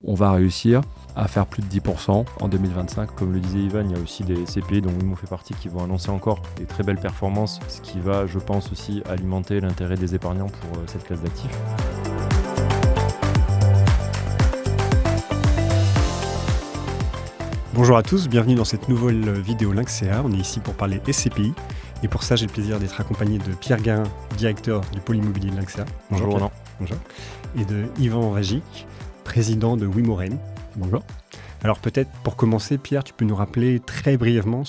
on va réussir à faire plus de 10% en 2025. Comme le disait Ivan, il y a aussi des SCPI dont Wimo fait partie qui vont annoncer encore des très belles performances, ce qui va, je pense, aussi alimenter l'intérêt des épargnants pour cette classe d'actifs. Bonjour à tous, bienvenue dans cette nouvelle vidéo Lynxea. On est ici pour parler SCPI. Et pour ça, j'ai le plaisir d'être accompagné de Pierre Guérin, directeur du pôle immobilier de Lynxea. Bonjour Roland. Bonjour. Et de Yvan Vagic, président de Wimo Rennes. Bonjour. Alors peut-être pour commencer, Pierre, tu peux nous rappeler très brièvement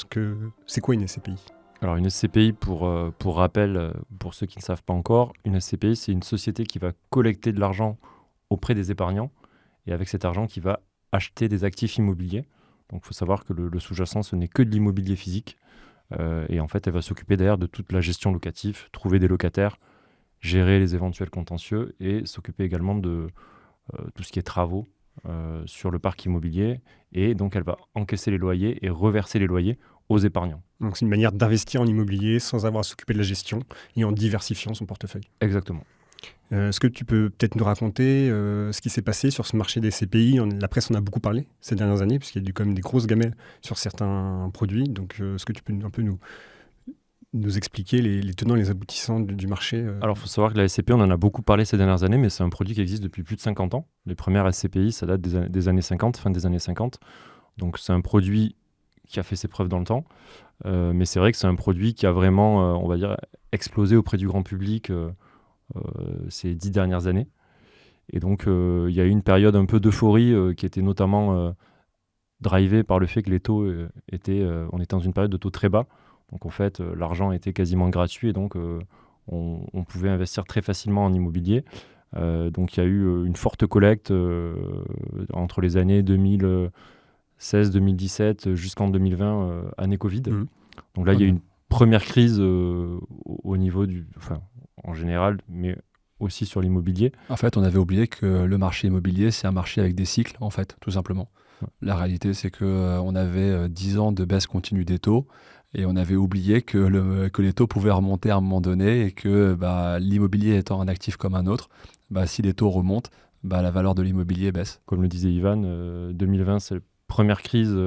c'est quoi une SCPI ? Alors une SCPI, pour rappel, pour ceux qui ne savent pas encore, une SCPI, c'est une société qui va collecter de l'argent auprès des épargnants et avec cet argent qui va acheter des actifs immobiliers. Donc il faut savoir que le sous-jacent, ce n'est que de l'immobilier physique. Et en fait, elle va s'occuper derrière de toute la gestion locative, trouver des locataires, gérer les éventuels contentieux et s'occuper également de tout ce qui est travaux sur le parc immobilier. Et donc, elle va encaisser les loyers et reverser les loyers aux épargnants. Donc c'est une manière d'investir en immobilier sans avoir à s'occuper de la gestion et en diversifiant son portefeuille. Exactement. Est-ce que tu peux peut-être nous raconter ce qui s'est passé sur ce marché des SCPI ? La presse en a beaucoup parlé ces dernières années, puisqu'il y a eu quand même des grosses gamelles sur certains produits. Donc, est-ce que tu peux un peu nous expliquer les tenants et les aboutissants du marché Alors, il faut savoir que la SCPI, on en a beaucoup parlé ces dernières années, mais c'est un produit qui existe depuis plus de 50 ans. Les premières SCPI, ça date des années 50, fin des années 50. Donc, c'est un produit qui a fait ses preuves dans le temps. Mais c'est vrai que c'est un produit qui a vraiment, on va dire, explosé auprès du grand public ces 10 dernières années. Et donc, il y a eu une période un peu d'euphorie qui était notamment drivée par le fait que les taux on était dans une période de taux très bas. Donc, en fait, l'argent était quasiment gratuit et donc on pouvait investir très facilement en immobilier. Donc, il y a eu une forte collecte entre les années 2016-2017 jusqu'en 2020, année Covid. Donc là, il y a eu une première crise au niveau en général, mais aussi sur l'immobilier. En fait, on avait oublié que le marché immobilier, c'est un marché avec des cycles, en fait, tout simplement. Ouais. La réalité, c'est qu'on avait 10 ans de baisse continue des taux et on avait oublié que les taux pouvaient remonter à un moment donné et que l'immobilier étant un actif comme un autre, si les taux remontent, la valeur de l'immobilier baisse. Comme le disait Ivan, 2020, c'est la première crise,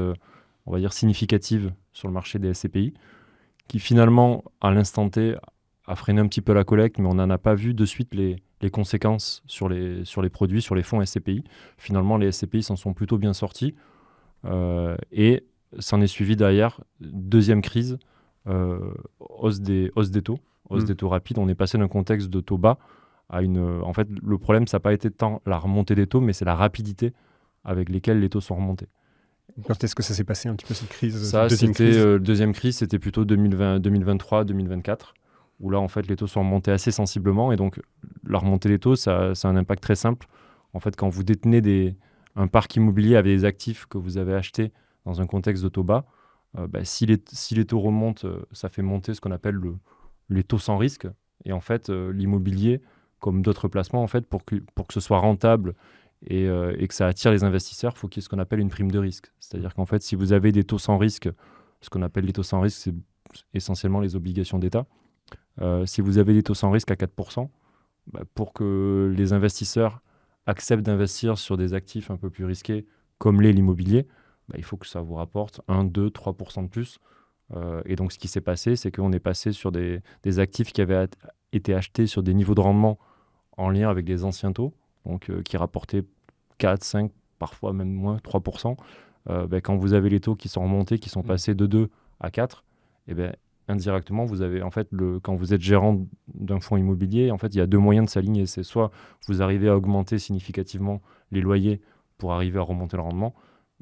on va dire, significative sur le marché des SCPI, qui finalement, à l'instant T, a freiné un petit peu la collecte, mais on n'en a pas vu de suite les conséquences sur les produits, sur les fonds SCPI. Finalement, les SCPI s'en sont plutôt bien sortis. Et s'en est suivi derrière, deuxième crise, hausse des taux, des taux rapides. On est passé d'un contexte de taux bas à en fait, le problème, ça n'a pas été tant la remontée des taux, mais c'est la rapidité avec lesquelles les taux sont remontés. Quand est-ce que ça s'est passé un petit peu cette crise ? Deuxième crise, c'était plutôt 2023-2024. Où là, en fait, les taux sont remontés assez sensiblement. Et donc, la remontée des taux, ça a un impact très simple. En fait, quand vous détenez un parc immobilier avec des actifs que vous avez achetés dans un contexte de taux bas, si les taux remontent, ça fait monter ce qu'on appelle les taux sans risque. Et en fait, l'immobilier, comme d'autres placements, en fait, pour que ce soit rentable et que ça attire les investisseurs, il faut qu'il y ait ce qu'on appelle une prime de risque. C'est-à-dire qu'en fait, si vous avez des taux sans risque, ce qu'on appelle les taux sans risque, c'est essentiellement les obligations d'État. Si vous avez des taux sans risque à 4%, pour que les investisseurs acceptent d'investir sur des actifs un peu plus risqués, comme l'immobilier, il faut que ça vous rapporte 1, 2, 3% de plus. Et donc, ce qui s'est passé, c'est qu'on est passé sur des actifs qui avaient été achetés sur des niveaux de rendement en lien avec les anciens taux, donc qui rapportaient 4, 5, parfois même moins, 3%. Quand vous avez les taux qui sont remontés, qui sont passés de 2 à 4, indirectement, vous avez, en fait, quand vous êtes gérant d'un fonds immobilier, en fait, il y a deux moyens de s'aligner. C'est soit vous arrivez à augmenter significativement les loyers pour arriver à remonter le rendement,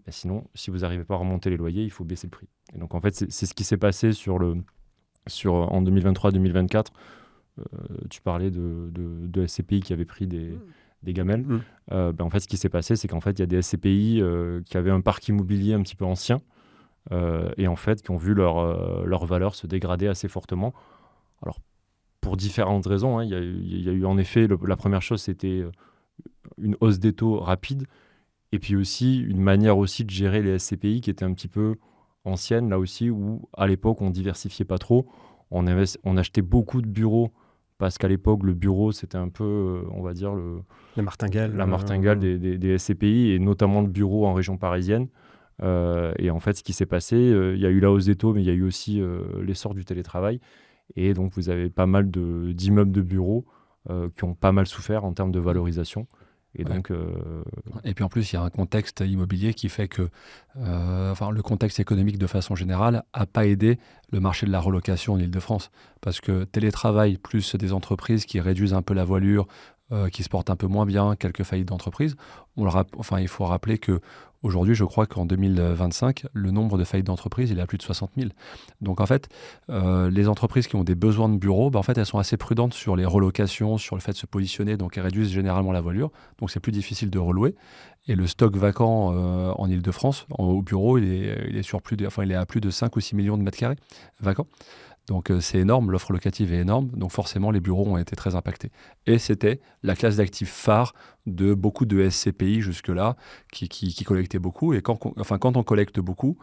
sinon, si vous n'arrivez pas à remonter les loyers, il faut baisser le prix. Et donc, en fait, c'est ce qui s'est passé en 2023-2024. Tu parlais de SCPI qui avaient pris des gamelles. En fait, ce qui s'est passé, c'est qu'en fait, il y a des SCPI qui avaient un parc immobilier un petit peu ancien, et en fait qui ont vu leur valeur se dégrader assez fortement. Alors pour différentes raisons, il y a eu en effet, la première chose, c'était une hausse des taux rapide, et puis aussi une manière aussi de gérer les SCPI qui était un petit peu ancienne, là aussi, où à l'époque on diversifiait pas trop, on achetait beaucoup de bureaux parce qu'à l'époque, le bureau, c'était un peu, on va dire, La martingale. la martingale des SCPI, et notamment le bureau en région parisienne. Et en fait, ce qui s'est passé, il y a eu la hausse des taux, mais il y a eu aussi l'essor du télétravail. Et donc, vous avez pas mal d'immeubles de bureaux qui ont pas mal souffert en termes de valorisation. Et donc, Et puis en plus, il y a un contexte immobilier qui fait que le contexte économique de façon générale n'a pas aidé le marché de la relocation en Île-de-France. Parce que télétravail plus des entreprises qui réduisent un peu la voilure, qui se portent un peu moins bien, quelques faillites d'entreprises. Il faut rappeler qu'aujourd'hui, je crois qu'en 2025, le nombre de faillites d'entreprises, il est à plus de 60 000. Donc en fait, les entreprises qui ont des besoins de bureaux, en fait, elles sont assez prudentes sur les relocations, sur le fait de se positionner, donc elles réduisent généralement la voilure. Donc c'est plus difficile de relouer. Et le stock vacant en Île-de-France, au bureau, il est à plus de 5 ou 6 millions de mètres carrés vacants. Donc c'est énorme, l'offre locative est énorme, donc forcément les bureaux ont été très impactés. Et c'était la classe d'actifs phare de beaucoup de SCPI jusque-là, qui collectaient beaucoup. Et quand on collecte beaucoup,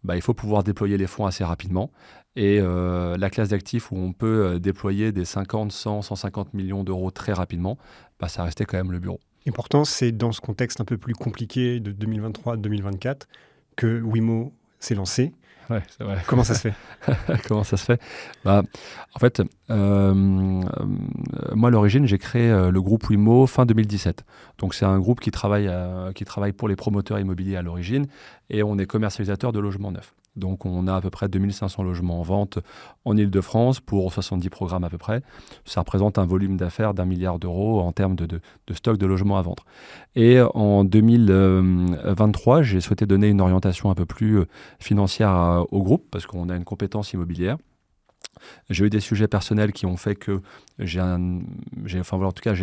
il faut pouvoir déployer les fonds assez rapidement. Et la classe d'actifs où on peut déployer des 50, 100, 150 millions d'euros très rapidement, ça restait quand même le bureau. Et pourtant, c'est dans ce contexte un peu plus compliqué de 2023-2024 que Wimo s'est lancé. Ouais, c'est vrai. Comment ça se fait? Comment ça se fait? En fait, moi, à l'origine, j'ai créé le groupe Wimo fin 2017. Donc, c'est un groupe qui travaille pour les promoteurs immobiliers à l'origine, et on est commercialisateur de logements neufs. Donc, on a à peu près 2500 logements en vente en Île-de-France pour 70 programmes à peu près. Ça représente un volume d'affaires d'1 milliard d'euros en termes de stock de logements à vendre. Et en 2023, j'ai souhaité donner une orientation un peu plus financière au groupe parce qu'on a une compétence immobilière. J'ai eu des sujets personnels qui ont fait que j'ai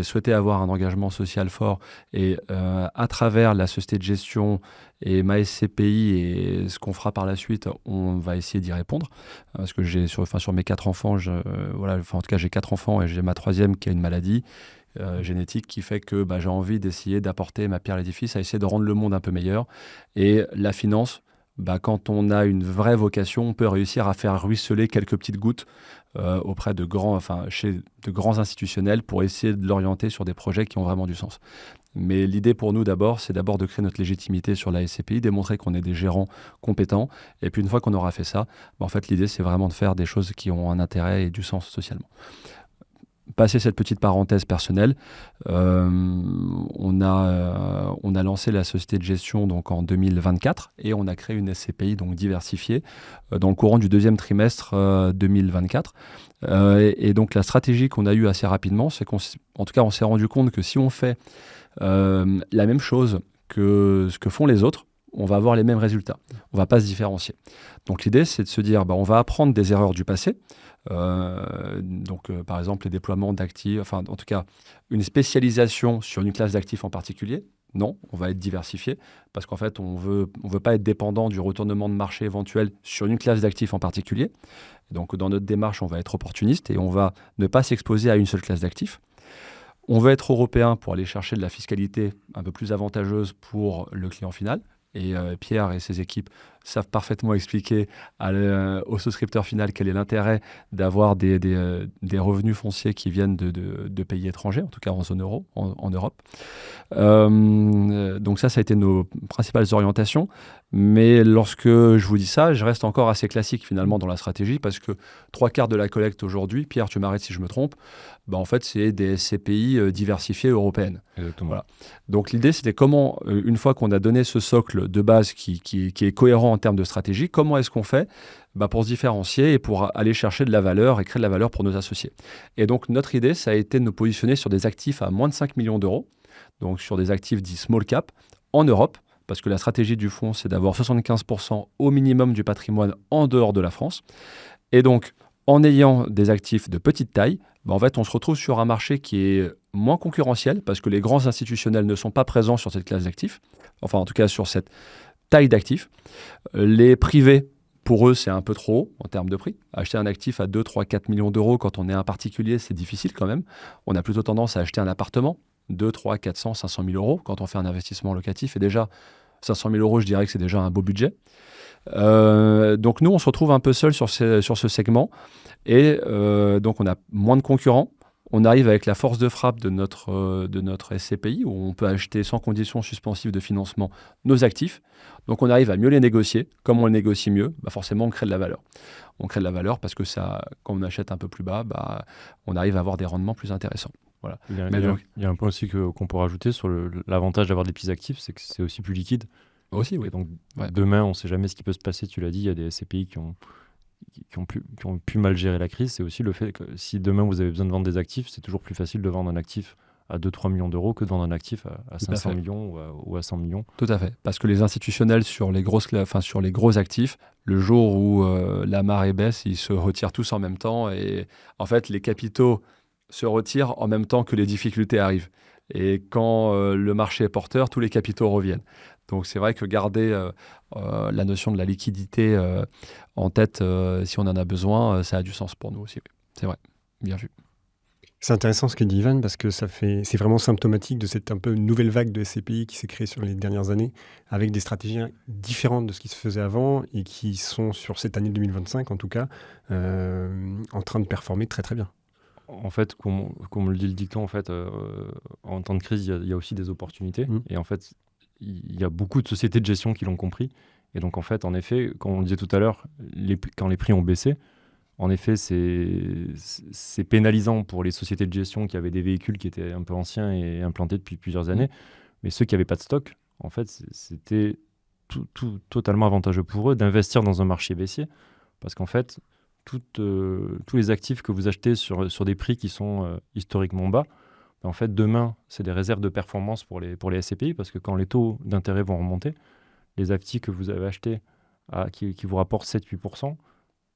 souhaité avoir un engagement social fort et à travers la société de gestion et ma SCPI et ce qu'on fera par la suite, on va essayer d'y répondre. Parce que sur mes 4 enfants, j'ai 4 enfants et j'ai ma 3e qui a une maladie génétique qui fait que j'ai envie d'essayer d'apporter ma pierre à l'édifice, à essayer de rendre le monde un peu meilleur. Et la finance, quand on a une vraie vocation, on peut réussir à faire ruisseler quelques petites gouttes auprès chez de grands institutionnels pour essayer de l'orienter sur des projets qui ont vraiment du sens. Mais l'idée pour nous d'abord, c'est de créer notre légitimité sur la SCPI, démontrer qu'on est des gérants compétents. Et puis une fois qu'on aura fait ça, en fait l'idée c'est vraiment de faire des choses qui ont un intérêt et du sens socialement. Passé cette petite parenthèse personnelle, on a lancé la société de gestion donc en 2024 et on a créé une SCPI donc diversifiée dans le courant du 2e trimestre 2024. Et donc la stratégie qu'on a eue assez rapidement, c'est on s'est rendu compte que si on fait la même chose que ce que font les autres, on va avoir les mêmes résultats. On ne va pas se différencier. Donc l'idée, c'est de se dire, on va apprendre des erreurs du passé. Par exemple, les déploiements d'actifs, en tout cas, une spécialisation sur une classe d'actifs en particulier. Non, on va être diversifié parce qu'en fait, on veut pas être dépendant du retournement de marché éventuel sur une classe d'actifs en particulier. Donc, dans notre démarche, on va être opportuniste et on va ne pas s'exposer à une seule classe d'actifs. On veut être européen pour aller chercher de la fiscalité un peu plus avantageuse pour le client final. Et Pierre et ses équipes savent parfaitement expliquer au souscripteur final quel est l'intérêt d'avoir des revenus fonciers qui viennent de pays étrangers, en tout cas en zone euro, en Europe. Donc ça a été nos principales orientations. Mais lorsque je vous dis ça, je reste encore assez classique finalement dans la stratégie parce que 3/4 de la collecte aujourd'hui, Pierre, tu m'arrêtes si je me trompe, en fait c'est des SCPI diversifiées européennes. Exactement. Voilà. Donc l'idée c'était comment, une fois qu'on a donné ce socle de base qui est cohérent en termes de stratégie, comment est-ce qu'on fait pour se différencier et pour aller chercher de la valeur et créer de la valeur pour nos associés. Et donc notre idée, ça a été de nous positionner sur des actifs à moins de 5 millions d'euros, donc sur des actifs dits small cap en Europe, parce que la stratégie du fonds, c'est d'avoir 75% au minimum du patrimoine en dehors de la France. Et donc, en ayant des actifs de petite taille, en fait, on se retrouve sur un marché qui est moins concurrentiel, parce que les grands institutionnels ne sont pas présents sur cette classe d'actifs, enfin en tout cas sur cette taille d'actifs. Les privés, pour eux, c'est un peu trop haut en termes de prix. Acheter un actif à 2, 3, 4 millions d'euros quand on est un particulier, c'est difficile quand même. On a plutôt tendance à acheter un appartement, 2, 3, 400, 500 000 euros quand on fait un investissement locatif. Et déjà, 500 000 euros, je dirais que c'est déjà un beau budget. Donc nous, on se retrouve un peu seul sur ce segment. Et donc, on a moins de concurrents. On arrive avec la force de frappe de notre SCPI, où on peut acheter sans condition suspensive de financement nos actifs. Donc on arrive à mieux les négocier. Comme on les négocie mieux, forcément on crée de la valeur. On crée de la valeur parce que quand on achète un peu plus bas, on arrive à avoir des rendements plus intéressants. Voilà. Il y a un point aussi qu'on peut rajouter sur l'avantage d'avoir des petits actifs, c'est que c'est aussi plus liquide. Aussi, oui. Et donc demain, on ne sait jamais ce qui peut se passer. Tu l'as dit, il y a des SCPI qui ont pu mal gérer la crise. C'est aussi le fait que si demain vous avez besoin de vendre des actifs, c'est toujours plus facile de vendre un actif à 2-3 millions d'euros que de vendre un actif à 500 millions ou à 100 millions. Tout à fait. Parce que les institutionnels sur les gros actifs, le jour où la marée baisse, ils se retirent tous en même temps. Et en fait, les capitaux se retirent en même temps que les difficultés arrivent. Et quand le marché est porteur, tous les capitaux reviennent. Donc c'est vrai que garder la notion de la liquidité en tête, si on en a besoin, ça a du sens pour nous aussi. Oui. C'est vrai, bien vu. C'est intéressant ce que dit Ivan parce que c'est vraiment symptomatique de cette un peu nouvelle vague de SCPI qui s'est créée sur les dernières années avec des stratégies différentes de ce qui se faisait avant et qui sont sur cette année 2025 en tout cas en train de performer très très bien. En fait, comme le dit le dicton, en fait, en temps de crise, il y a aussi des opportunités. Et en fait, il y a beaucoup de sociétés de gestion qui l'ont compris. Et donc, en fait, comme on le disait tout à l'heure, quand les prix ont baissé, en effet, c'est pénalisant pour les sociétés de gestion qui avaient des véhicules qui étaient un peu anciens et implantés depuis plusieurs années. Mais ceux qui n'avaient pas de stock, en fait, c'était totalement avantageux pour eux d'investir dans un marché baissier. Parce qu'en fait, tous les actifs que vous achetez sur des prix qui sont historiquement bas, en fait, demain, c'est des réserves de performance pour les SCPI, parce que quand les taux d'intérêt vont remonter, les actifs que vous avez achetés qui vous rapportent 7-8%,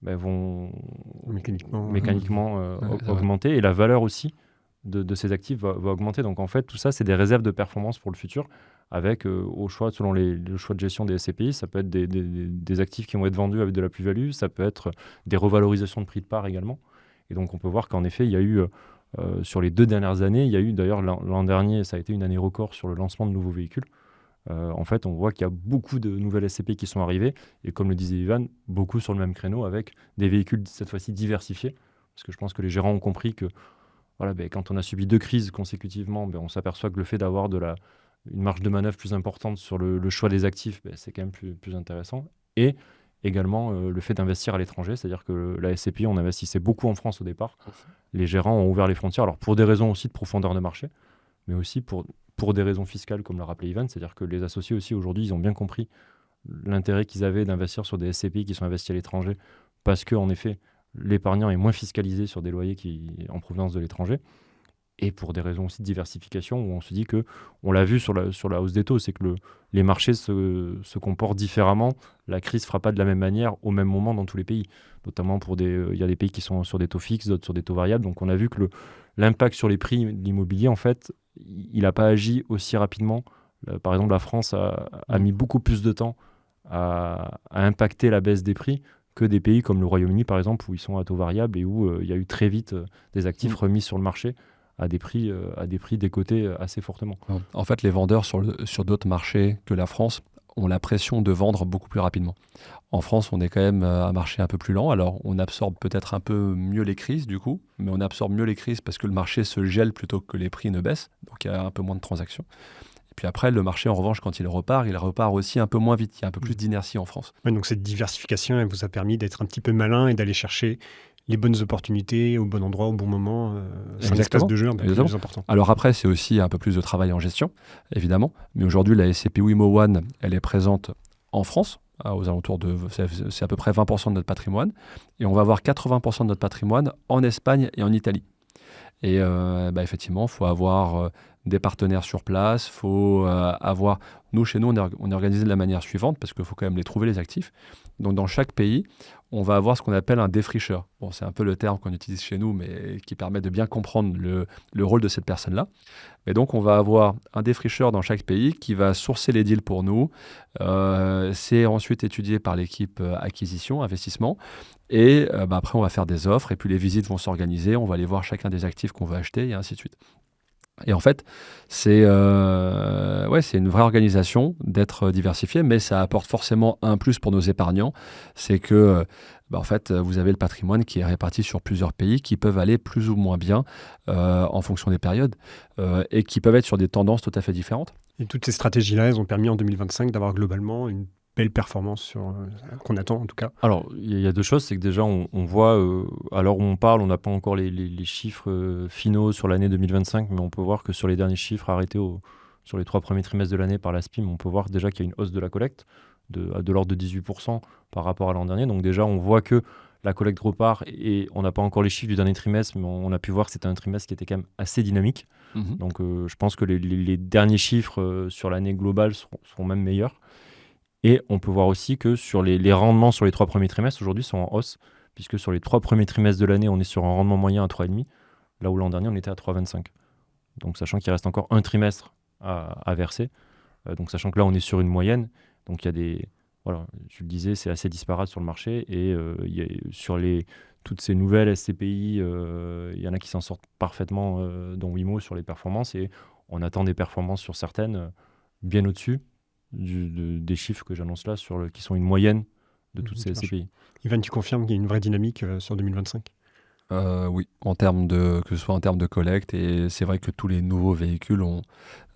vont mécaniquement augmenter, et la valeur aussi de ces actifs va augmenter. Donc en fait, tout ça, c'est des réserves de performance pour le futur, avec au choix, selon le choix de gestion des SCPI, ça peut être des actifs qui vont être vendus avec de la plus-value, ça peut être des revalorisations de prix de part également. Et donc on peut voir qu'en effet, il y a eu, sur les 2 dernières années, il y a eu d'ailleurs l'an dernier, ça a été une année record sur le lancement de nouveaux véhicules. En fait, on voit qu'il y a beaucoup de nouvelles SCPI qui sont arrivées, et comme le disait Ivan, beaucoup sur le même créneau, avec des véhicules cette fois-ci diversifiés, parce que je pense que les gérants ont compris que quand on a subi 2 crises consécutivement, on s'aperçoit que le fait d'avoir une marge de manœuvre plus importante sur le choix des actifs, c'est quand même plus intéressant. Et également le fait d'investir à l'étranger, c'est-à-dire que la SCPI, on investissait beaucoup en France au départ. Les gérants ont ouvert les frontières, alors pour des raisons aussi de profondeur de marché, mais aussi pour des raisons fiscales, comme l'a rappelé Ivan, c'est-à-dire que les associés aussi, aujourd'hui, ils ont bien compris l'intérêt qu'ils avaient d'investir sur des SCPI qui sont investis à l'étranger, parce qu'en effet, l'épargnant est moins fiscalisé sur des loyers en provenance de l'étranger. Et pour des raisons aussi de diversification, où on se dit que, on l'a vu sur la hausse des taux, c'est que les marchés se comportent différemment. La crise ne fera pas de la même manière au même moment dans tous les pays. Notamment il y a des pays qui sont sur des taux fixes, d'autres sur des taux variables. Donc on a vu que l'impact sur les prix de l'immobilier, en fait, il n'a pas agi aussi rapidement. Par exemple, la France a mis beaucoup plus de temps à impacter la baisse des prix que des pays comme le Royaume-Uni, par exemple, où ils sont à taux variable et où il y a eu très vite des actifs remis sur le marché à des prix décotés assez fortement. En fait, les vendeurs sur d'autres marchés que la France ont la pression de vendre beaucoup plus rapidement. En France, on est quand même un marché un peu plus lent. Alors, on absorbe peut-être un peu mieux les crises, du coup, mais on absorbe mieux les crises parce que le marché se gèle plutôt que les prix ne baissent. Donc, il y a un peu moins de transactions. Et puis après, le marché, en revanche, quand il repart aussi un peu moins vite. Il y a un peu plus d'inertie en France. Ouais, donc, cette diversification, elle vous a permis d'être un petit peu malin et d'aller chercher les bonnes opportunités au bon endroit, au bon moment. C'est un espace de jeu un peu plus important. Alors après, c'est aussi un peu plus de travail en gestion, évidemment. Mais aujourd'hui, la SCPI Wimo One, elle est présente en France, aux alentours c'est à peu près 20% de notre patrimoine. Et on va avoir 80% de notre patrimoine en Espagne et en Italie. Et effectivement, il faut avoir des partenaires sur place, faut avoir... Nous, chez nous, on est organisé de la manière suivante, parce qu'il faut quand même les trouver, les actifs. Donc, dans chaque pays, on va avoir ce qu'on appelle un défricheur. Bon, c'est un peu le terme qu'on utilise chez nous, mais qui permet de bien comprendre le rôle de cette personne-là. Et donc, on va avoir un défricheur dans chaque pays qui va sourcer les deals pour nous. C'est ensuite étudié par l'équipe acquisition, investissement. Et après, on va faire des offres, et puis les visites vont s'organiser. On va aller voir chacun des actifs qu'on veut acheter, et ainsi de suite. Et en fait, c'est une vraie organisation d'être diversifié, mais ça apporte forcément un plus pour nos épargnants. C'est que, en fait, vous avez le patrimoine qui est réparti sur plusieurs pays qui peuvent aller plus ou moins bien en fonction des périodes et qui peuvent être sur des tendances tout à fait différentes. Et toutes ces stratégies-là, elles ont permis en 2025 d'avoir globalement une belle performance qu'on attend en tout cas. Alors, il y a deux choses. C'est que déjà, on voit, à l'heure où on parle, on n'a pas encore les chiffres finaux sur l'année 2025, mais on peut voir que sur les derniers chiffres arrêtés sur les 3 premiers trimestres de l'année par la SPIM, on peut voir déjà qu'il y a une hausse de la collecte de l'ordre de 18% par rapport à l'an dernier. Donc déjà, on voit que la collecte repart et on n'a pas encore les chiffres du dernier trimestre, mais on a pu voir que c'était un trimestre qui était quand même assez dynamique. Donc je pense que les derniers chiffres sur l'année globale seront même meilleurs. Et on peut voir aussi que sur les rendements sur les 3 premiers trimestres, aujourd'hui, sont en hausse, puisque sur les 3 premiers trimestres de l'année, on est sur un rendement moyen à 3,5, là où l'an dernier, on était à 3,25. Donc sachant qu'il reste encore un trimestre à verser, donc sachant que là, on est sur une moyenne, donc il y a des... Voilà, tu le disais, c'est assez disparate sur le marché, et sur toutes ces nouvelles SCPI, il y en a qui s'en sortent parfaitement, dont Wimo, sur les performances, et on attend des performances sur certaines bien au-dessus des chiffres que j'annonce là, qui sont une moyenne de toutes ces SCPI. Ivan, tu confirmes qu'il y a une vraie dynamique sur 2025 ? Oui, que ce soit en termes de collecte, et c'est vrai que tous les nouveaux véhicules ont,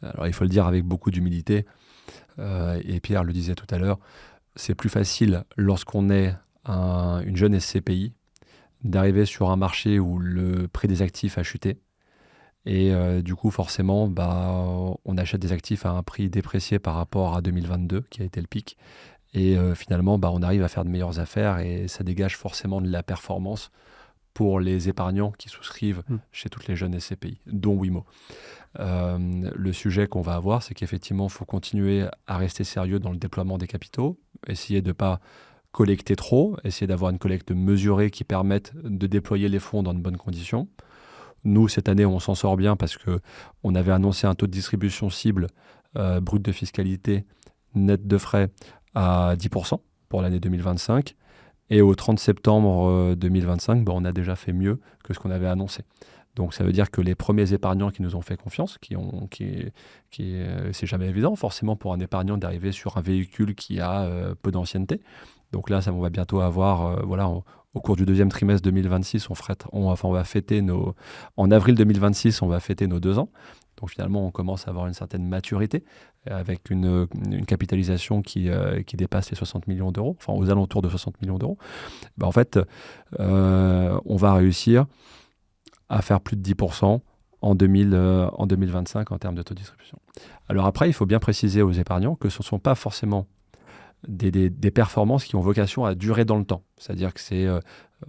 alors il faut le dire avec beaucoup d'humilité, et Pierre le disait tout à l'heure, c'est plus facile lorsqu'on est une jeune SCPI d'arriver sur un marché où le prix des actifs a chuté. Et du coup, forcément, on achète des actifs à un prix déprécié par rapport à 2022, qui a été le pic. Et finalement, on arrive à faire de meilleures affaires et ça dégage forcément de la performance pour les épargnants qui souscrivent chez toutes les jeunes SCPI, dont Wimo. Le sujet qu'on va avoir, c'est qu'effectivement, il faut continuer à rester sérieux dans le déploiement des capitaux, essayer de ne pas collecter trop, essayer d'avoir une collecte mesurée qui permette de déployer les fonds dans de bonnes conditions. Nous, cette année, on s'en sort bien parce qu'on avait annoncé un taux de distribution cible brut de fiscalité net de frais à 10% pour l'année 2025. Et au 30 septembre 2025, on a déjà fait mieux que ce qu'on avait annoncé. Donc ça veut dire que les premiers épargnants qui nous ont fait confiance, c'est jamais évident forcément pour un épargnant d'arriver sur un véhicule qui a peu d'ancienneté. Donc là, on va bientôt avoir, au cours du deuxième trimestre 2026, on va fêter en avril 2026, on va fêter nos 2 ans. Donc finalement, on commence à avoir une certaine maturité avec une capitalisation qui dépasse les 60 millions d'euros, enfin aux alentours de 60 millions d'euros. En fait, on va réussir à faire plus de 10% en 2025 en termes de taux de distribution. Alors après, il faut bien préciser aux épargnants que ce ne sont pas forcément des performances qui ont vocation à durer dans le temps. C'est-à-dire que c'est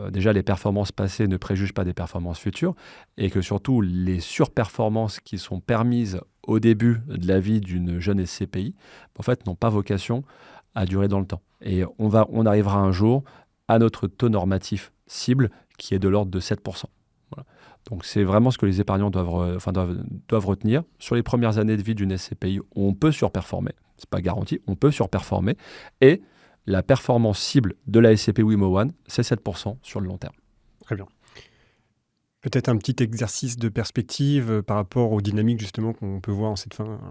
déjà les performances passées ne préjugent pas des performances futures et que surtout les surperformances qui sont permises au début de la vie d'une jeune SCPI, en fait, n'ont pas vocation à durer dans le temps. Et on arrivera un jour à notre taux normatif cible qui est de l'ordre de 7%. Voilà. Donc c'est vraiment ce que les épargnants doivent retenir. Sur les premières années de vie d'une SCPI, on peut surperformer. Ce n'est pas garanti, on peut surperformer. Et la performance cible de la SCPI Wimo One, c'est 7% sur le long terme. Très bien. Peut-être un petit exercice de perspective par rapport aux dynamiques justement qu'on peut voir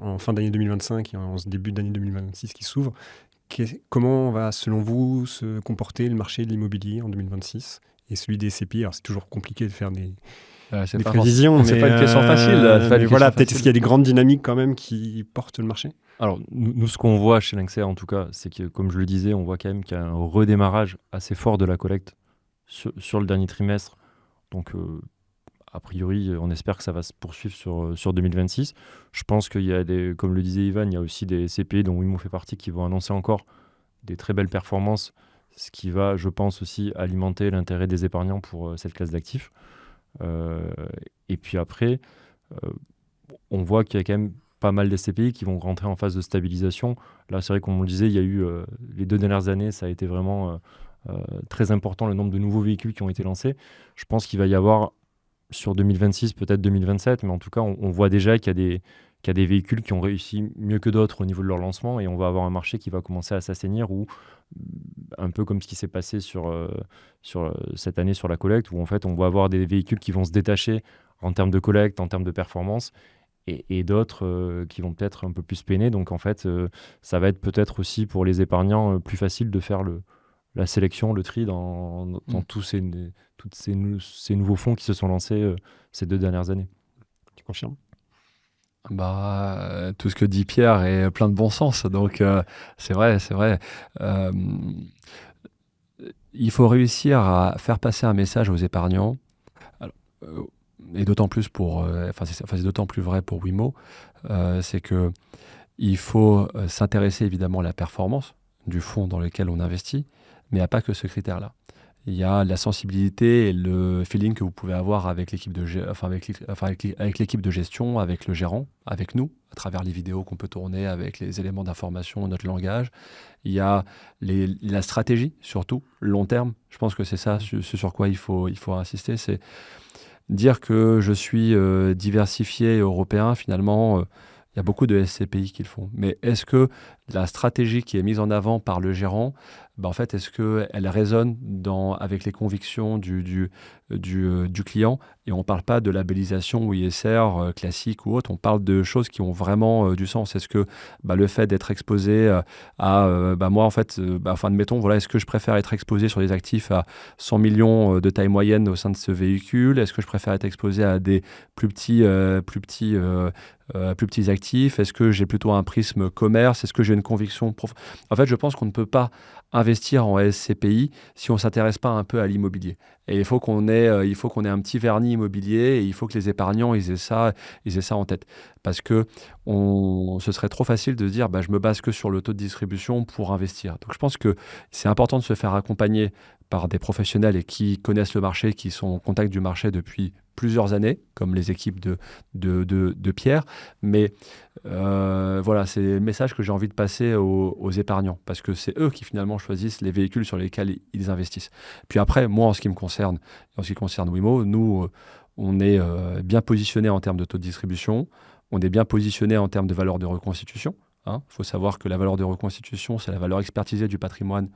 en fin d'année 2025 et en ce début d'année 2026 qui s'ouvre. Comment va, selon vous, se comporter le marché de l'immobilier en 2026 et celui des SCPI? Alors c'est toujours compliqué de faire des prévisions, mais c'est pas une question facile. Peut-être est-ce qu'il y a des grandes dynamiques quand même qui portent le marché? Alors, nous, ce qu'on voit chez Linksea, en tout cas, c'est que, comme je le disais, on voit quand même qu'il y a un redémarrage assez fort de la collecte sur le dernier trimestre. Donc, a priori, on espère que ça va se poursuivre sur 2026. Je pense qu'il y a comme le disait Ivan, il y a aussi des SCPI dont Wimo fait partie qui vont annoncer encore des très belles performances, ce qui va, je pense, aussi alimenter l'intérêt des épargnants pour cette classe d'actifs. Et puis après, on voit qu'il y a quand même pas mal d'SCPI qui vont rentrer en phase de stabilisation. Là, c'est vrai, comme on le disait, il y a eu les 2 dernières années, ça a été vraiment très important, le nombre de nouveaux véhicules qui ont été lancés. Je pense qu'il va y avoir sur 2026, peut-être 2027, mais en tout cas, on voit déjà qu'il y a des véhicules qui ont réussi mieux que d'autres au niveau de leur lancement, et on va avoir un marché qui va commencer à s'assainir, où, un peu comme ce qui s'est passé sur cette année sur la collecte, où en fait, on va avoir des véhicules qui vont se détacher en termes de collecte, en termes de performance, et d'autres qui vont peut-être un peu plus peiner. Donc en fait, ça va être peut-être aussi pour les épargnants plus facile de faire la sélection, le tri dans tous ces nouveaux fonds qui se sont lancés ces 2 dernières années. Tu confirmes? Tout ce que dit Pierre est plein de bon sens. Donc, c'est vrai. Il faut réussir à faire passer un message aux épargnants. Alors, et d'autant plus c'est d'autant plus vrai pour Wimo, c'est que il faut s'intéresser évidemment à la performance du fonds dans lequel on investit, mais il n'y a pas que ce critère-là. Il y a la sensibilité et le feeling que vous pouvez avoir avec l'équipe avec l'équipe de gestion, avec le gérant, avec nous, à travers les vidéos qu'on peut tourner, avec les éléments d'information, notre langage. Il y a la stratégie, surtout, long terme. Je pense que c'est ça, ce sur quoi il faut insister, c'est dire que je suis diversifié européen, finalement. Il y a beaucoup de SCPI qui le font. Mais est-ce que la stratégie qui est mise en avant par le gérant, en fait, est-ce qu'elle résonne avec les convictions du client? Et on ne parle pas de labellisation ou ISR classique ou autre, on parle de choses qui ont vraiment du sens. Est-ce que le fait d'être exposé moi, en fait, admettons, voilà, est-ce que je préfère être exposé sur des actifs à 100 millions de taille moyenne au sein de ce véhicule? Est-ce que je préfère être exposé à des plus petits actifs? Est-ce que j'ai plutôt un prisme commerce? Est-ce que j'ai une conviction En fait, je pense qu'on ne peut pas investir en SCPI si on ne s'intéresse pas un peu à l'immobilier. Et il faut qu'on ait un petit vernis immobilier et il faut que les épargnants ils aient ça en tête. Parce que ce serait trop facile de se dire je me base que sur le taux de distribution pour investir. Donc je pense que c'est important de se faire accompagner par des professionnels et qui connaissent le marché, qui sont en contact du marché depuis plusieurs années, comme les équipes de Pierre. Mais voilà, c'est le message que j'ai envie de passer aux épargnants, parce que c'est eux qui finalement choisissent les véhicules sur lesquels ils investissent. Puis après, moi, en ce qui concerne Wimo, nous, on est bien positionné en termes de taux de distribution, on est bien positionné en termes de valeur de reconstitution. Il faut savoir que la valeur de reconstitution, c'est la valeur expertisée du patrimoine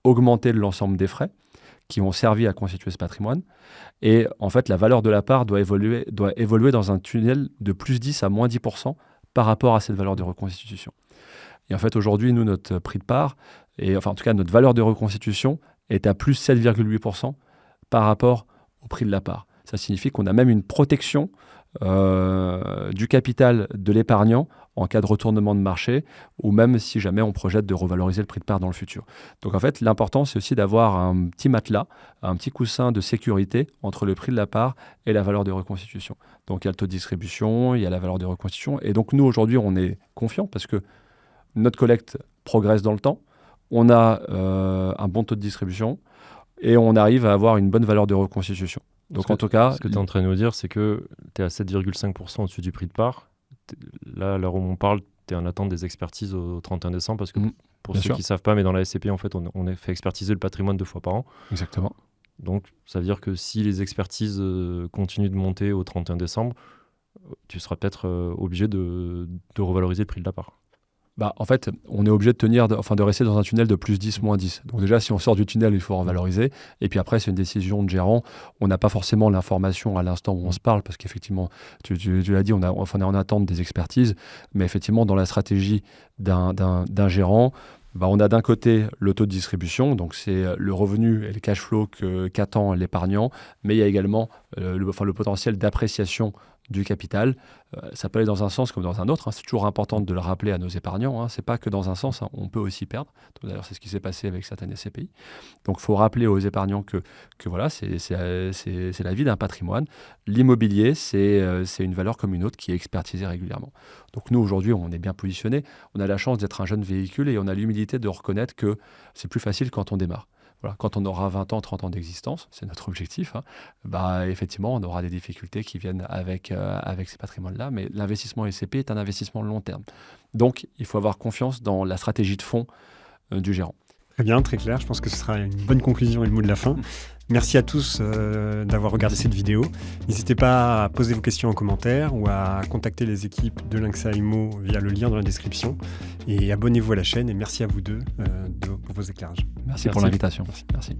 augmentée de l'ensemble des frais qui ont servi à constituer ce patrimoine. Et en fait, la valeur de la part doit évoluer dans un tunnel de plus 10 à moins 10% par rapport à cette valeur de reconstitution. Et en fait, aujourd'hui, nous, notre prix de part, en tout cas, notre valeur de reconstitution est à plus 7,8% par rapport au prix de la part. Ça signifie qu'on a même une protection du capital de l'épargnant en cas de retournement de marché ou même si jamais on projette de revaloriser le prix de part dans le futur. Donc en fait, l'important, c'est aussi d'avoir un petit matelas, un petit coussin de sécurité entre le prix de la part et la valeur de reconstitution. Donc il y a le taux de distribution, il y a la valeur de reconstitution. Et donc nous, aujourd'hui, on est confiants parce que notre collecte progresse dans le temps, on a un bon taux de distribution et on arrive à avoir une bonne valeur de reconstitution. Donc en tout cas... Ce que tu es en train de nous dire, c'est que tu es à 7,5% au-dessus du prix de part. Là où on parle, tu es en attente des expertises au 31 décembre parce que pour ceux qui ne savent pas, mais dans la SCPI, en fait, on a fait expertiser le patrimoine 2 fois par an. Exactement. Donc ça veut dire que si les expertises continuent de monter au 31 décembre, tu seras peut-être obligé de revaloriser le prix de la part. En fait, on est obligé de rester dans un tunnel de plus 10, moins 10. Donc déjà, si on sort du tunnel, il faut revaloriser. Et puis après, c'est une décision de gérant. On n'a pas forcément l'information à l'instant où on se parle, parce qu'effectivement, tu l'as dit, on est en attente des expertises. Mais effectivement, dans la stratégie d'un gérant, on a d'un côté le taux de distribution, donc c'est le revenu et le cash flow qu'attend l'épargnant, mais il y a également le potentiel d'appréciation du capital. Ça peut aller dans un sens comme dans un autre. C'est toujours important de le rappeler à nos épargnants. C'est pas que dans un sens, on peut aussi perdre. D'ailleurs, c'est ce qui s'est passé avec certaines SCPI. Donc, il faut rappeler aux épargnants que voilà, c'est la vie d'un patrimoine. L'immobilier, c'est une valeur comme une autre qui est expertisée régulièrement. Donc, nous, aujourd'hui, on est bien positionnés. On a la chance d'être un jeune véhicule et on a l'humilité de reconnaître que c'est plus facile quand on démarre. Voilà, quand on aura 20 ans, 30 ans d'existence, c'est notre objectif, effectivement, on aura des difficultés qui viennent avec ces patrimoines-là, mais l'investissement SCP est un investissement long terme. Donc, il faut avoir confiance dans la stratégie de fond du gérant. Très bien, très clair. Je pense que ce sera une bonne conclusion et le mot de la fin. Merci à tous d'avoir regardé cette vidéo. N'hésitez pas à poser vos questions en commentaire ou à contacter les équipes de Lynxa Immo via le lien dans la description. Et abonnez-vous à la chaîne et merci à vous deux pour vos éclairages. Merci pour l'invitation. Merci.